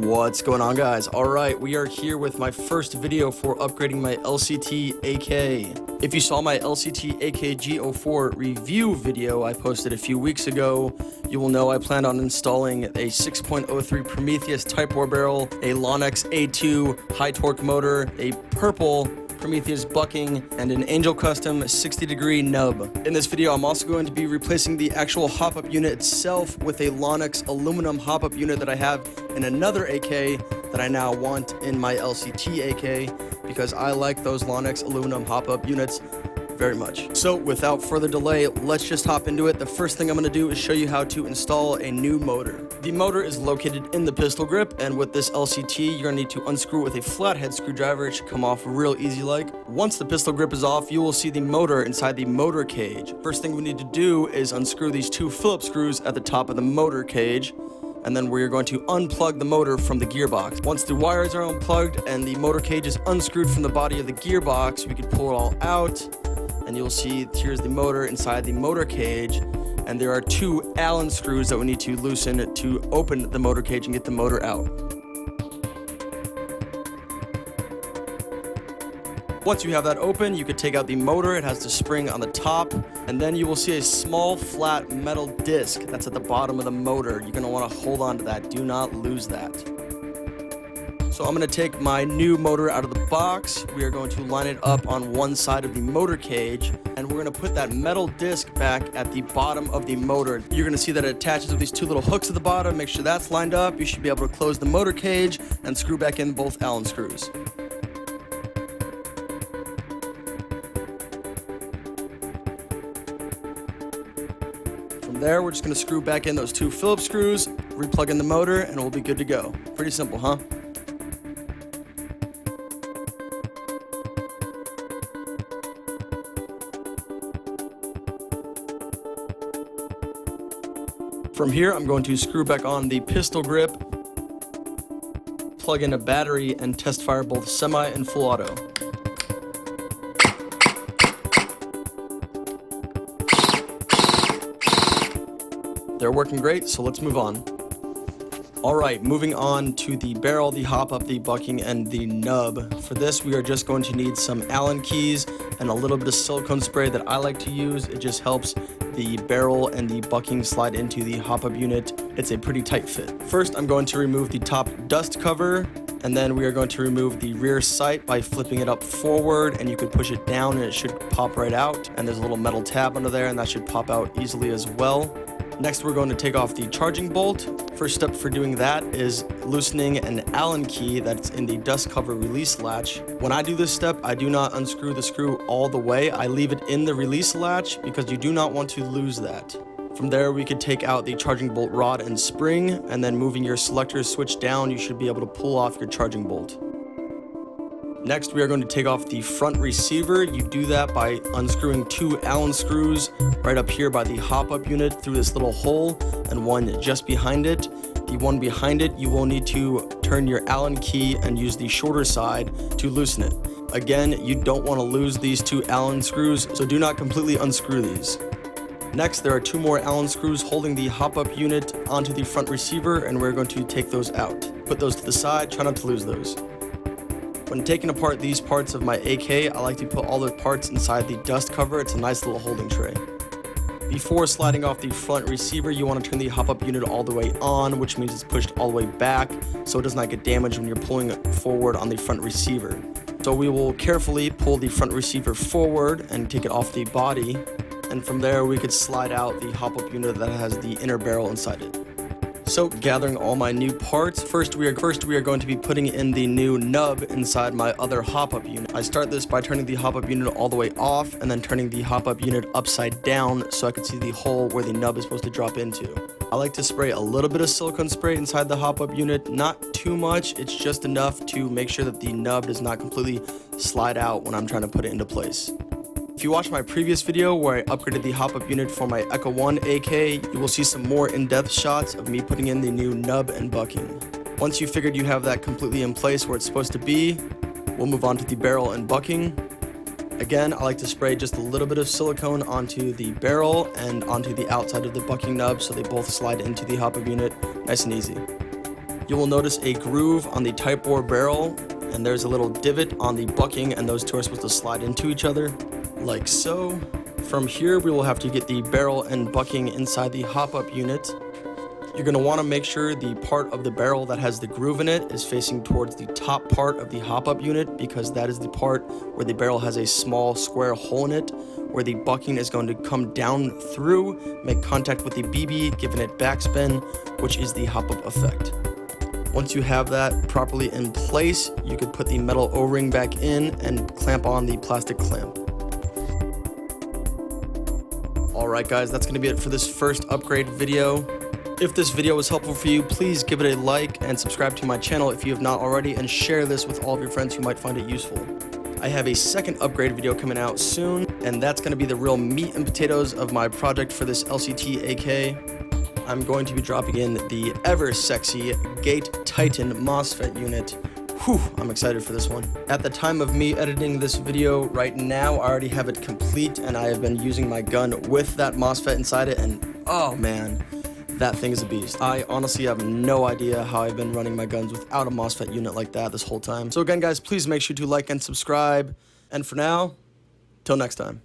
What's going on, guys? Alright, we are here with my first video for upgrading my LCT AK. If you saw my LCT AK G04 review video I posted a few weeks ago, you will know I planned on installing a 6.03 Prometheus Tightbore barrel, a Lonnex A2 high torque motor, a purple Prometheus bucking, and an Angel Custom 60-degree nub. In this video, I'm also going to be replacing the actual hop-up unit itself with a Lonnex aluminum hop-up unit that I have in another AK that I now want in my LCT AK because I like those Lonnex aluminum hop-up units very much. So without further delay, let's just hop into it. The first thing I'm going to do is show you how to install a new motor. The motor is located in the pistol grip, and with this LCT, you're going to need to unscrew it with a flathead screwdriver. It should come off real easy like. Once the pistol grip is off, you will see the motor inside the motor cage. First thing we need to do is unscrew these two Phillips screws at the top of the motor cage, and then we're going to unplug the motor from the gearbox. Once the wires are unplugged and the motor cage is unscrewed from the body of the gearbox, we can pull it all out, and you'll see here's the motor inside the motor cage, and there are two Allen screws that we need to loosen to open the motor cage and get the motor out. Once you have that open, you can take out the motor. It has the spring on the top, and then you will see a small flat metal disc that's at the bottom of the motor. You're going to want to hold on to that. Do not lose that. So I'm going to take my new motor out of the box. We are going to line it up on one side of the motor cage, and we're going to put that metal disc back at the bottom of the motor. You're going to see that it attaches with these two little hooks at the bottom. Make sure that's lined up. You should be able to close the motor cage and screw back in both Allen screws. From there, we're just going to screw back in those two Phillips screws, replug in the motor, and we'll be good to go. Pretty simple, huh? From here, I'm going to screw back on the pistol grip, plug in a battery, and test fire both semi and full auto. They're working great, so let's move on. Alright, moving on to the barrel, the hop-up, the bucking, and the nub. For this, we are just going to need some Allen keys and a little bit of silicone spray that I like to use. It just helps the barrel and the bucking slide into the hop-up unit. It's a pretty tight fit. First, I'm going to remove the top dust cover, and then we are going to remove the rear sight by flipping it up forward, and you could push it down and it should pop right out. And there's a little metal tab under there, and that should pop out easily as well. Next, we're going to take off the charging bolt. First step for doing that is loosening an Allen key that's in the dust cover release latch. When I do this step, I do not unscrew the screw all the way. I leave it in the release latch because you do not want to lose that. From there, we could take out the charging bolt rod and spring, and then moving your selector switch down, you should be able to pull off your charging bolt. Next, we are going to take off the front receiver. You do that by unscrewing two Allen screws right up here by the hop-up unit through this little hole, and one just behind it. The one behind it, you will need to turn your Allen key and use the shorter side to loosen it. Again, you don't want to lose these two Allen screws, so do not completely unscrew these. Next, there are two more Allen screws holding the hop-up unit onto the front receiver, and we're going to take those out. Put those to the side, try not to lose those. When taking apart these parts of my AK, I like to put all the parts inside the dust cover. It's a nice little holding tray. Before sliding off the front receiver, you want to turn the hop-up unit all the way on, which means it's pushed all the way back so it does not get damaged when you're pulling it forward on the front receiver. So we will carefully pull the front receiver forward and take it off the body, and from there we could slide out the hop-up unit that has the inner barrel inside it. So, gathering all my new parts, first we are going to be putting in the new nub inside my other hop-up unit. I start this by turning the hop-up unit all the way off and then turning the hop-up unit upside down so I can see the hole where the nub is supposed to drop into. I like to spray a little bit of silicone spray inside the hop-up unit, not too much, it's just enough to make sure that the nub does not completely slide out when I'm trying to put it into place. If you watched my previous video where I upgraded the hop-up unit for my AK-47 AK, you will see some more in-depth shots of me putting in the new nub and bucking. Once you figured you have that completely in place where it's supposed to be, we'll move on to the barrel and bucking. Again, I like to spray just a little bit of silicone onto the barrel and onto the outside of the bucking nub so they both slide into the hop-up unit nice and easy. You will notice a groove on the Tightbore barrel, and there's a little divot on the bucking, and those two are supposed to slide into each other, like so. From here, we will have to get the barrel and bucking inside the hop-up unit. You're going to want to make sure the part of the barrel that has the groove in it is facing towards the top part of the hop-up unit, because that is the part where the barrel has a small square hole in it, where the bucking is going to come down through, make contact with the BB, giving it backspin, which is the hop-up effect. Once you have that properly in place, you could put the metal O-ring back in and clamp on the plastic clamp. Alright guys, that's going to be it for this first upgrade video. If this video was helpful for you, please give it a like and subscribe to my channel if you have not already, and share this with all of your friends who might find it useful. I have a second upgrade video coming out soon, and that's going to be the real meat and potatoes of my project for this LCT AK. I'm going to be dropping in the ever sexy Gate Titan Mosfet unit. Whew, I'm excited for this one. At the time of me editing this video right now, I already have it complete, and I have been using my gun with that Mosfet inside it, and oh man, that thing is a beast. I honestly have no idea how I've been running my guns without a Mosfet unit like that this whole time. So again guys, please make sure to like and subscribe, and for now, till next time.